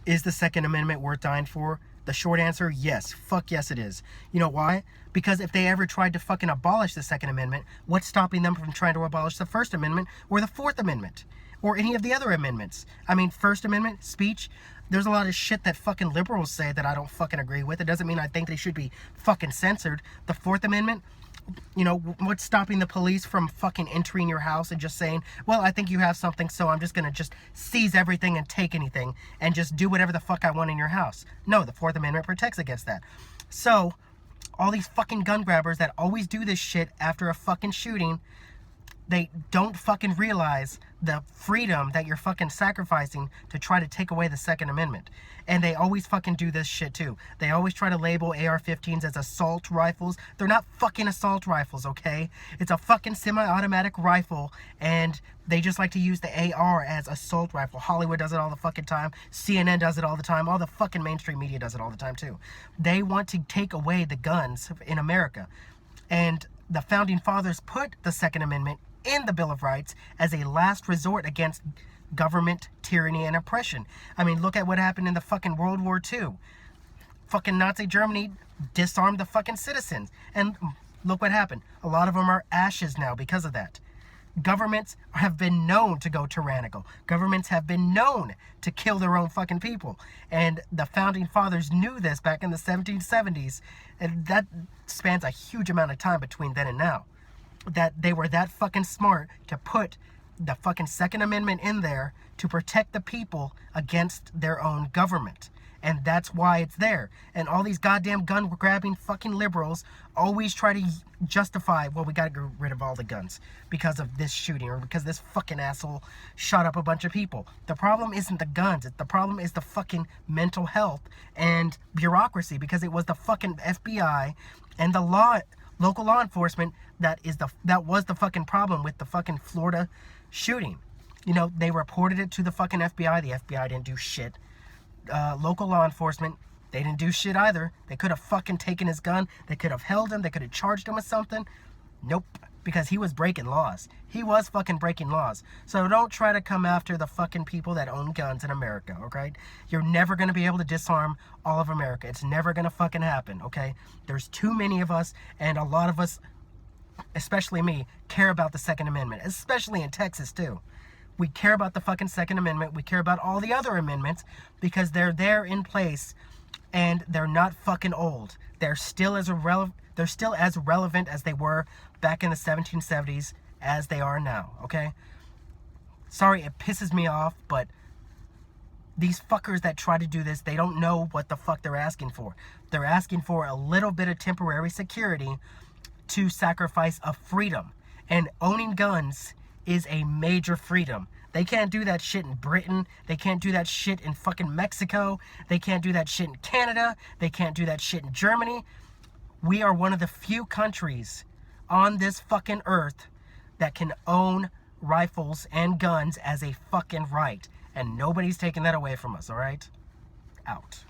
Is the Second Amendment worth dying for? The short answer, yes. Fuck yes it is. You know why? Because if they ever tried to fucking abolish the Second Amendment, what's stopping them from trying to abolish the First Amendment or the Fourth Amendment? Or any of the other amendments? I mean, First Amendment, speech, there's a lot of shit that fucking liberals say that I don't fucking agree with. It doesn't mean I think they should be fucking censored. The Fourth Amendment, you know, what's stopping the police from fucking entering your house and just saying, well, I think you have something, so I'm just gonna just seize everything and take anything and just do whatever the fuck I want in your house? No, the Fourth Amendment protects against that. So, all these fucking gun grabbers that always do this shit after a fucking shooting, they don't fucking realize the freedom that you're fucking sacrificing to try to take away the Second Amendment. And they always fucking do this shit too. They always try to label AR-15s as assault rifles. They're not fucking assault rifles, okay? It's a fucking semi-automatic rifle, and they just like to use the AR as assault rifle. Hollywood does it all the fucking time. CNN does it all the time. All the fucking mainstream media does it all the time too. They want to take away the guns in America. And the Founding Fathers put the Second Amendment in the Bill of Rights as a last resort against government, tyranny, and oppression. I mean, look at what happened in the fucking World War II. Fucking Nazi Germany disarmed the fucking citizens. And look what happened. A lot of them are ashes now because of that. Governments have been known to go tyrannical. Governments have been known to kill their own fucking people. And the Founding Fathers knew this back in the 1770s. And that spans a huge amount of time between then and now. That they were that fucking smart to put the fucking Second Amendment in there to protect the people against their own government. And that's why it's there. And all these goddamn gun-grabbing fucking liberals always try to justify, well, we gotta get rid of all the guns because of this shooting or because this fucking asshole shot up a bunch of people. The problem isn't the guns. The problem is the fucking mental health and bureaucracy, because it was the fucking FBI and the local law enforcement that was the fucking problem with the fucking Florida shooting. You know, they reported it to the fucking FBI. The FBI didn't do shit. Local law enforcement, they didn't do shit either. They could have fucking taken his gun. They could have held him. They could have charged him with something. Nope. Because he was breaking laws. He was fucking breaking laws. So don't try to come after the fucking people that own guns in America, okay? You're never going to be able to disarm all of America. It's never going to fucking happen, okay? There's too many of us, and a lot of us, especially me, care about the Second Amendment, especially in Texas too. We care about the fucking Second Amendment. We care about all the other amendments because they're there in place and they're not fucking old. They're still as relevant as they were back in the 1770s as they are now, okay? Sorry, it pisses me off, but these fuckers that try to do this, they don't know what the fuck they're asking for. They're asking for a little bit of temporary security to sacrifice a freedom. And owning guns is a major freedom. They can't do that shit in Britain. They can't do that shit in fucking Mexico. They can't do that shit in Canada. They can't do that shit in Germany. We are one of the few countries on this fucking earth that can own rifles and guns as a fucking right. And nobody's taking that away from us, alright? Out.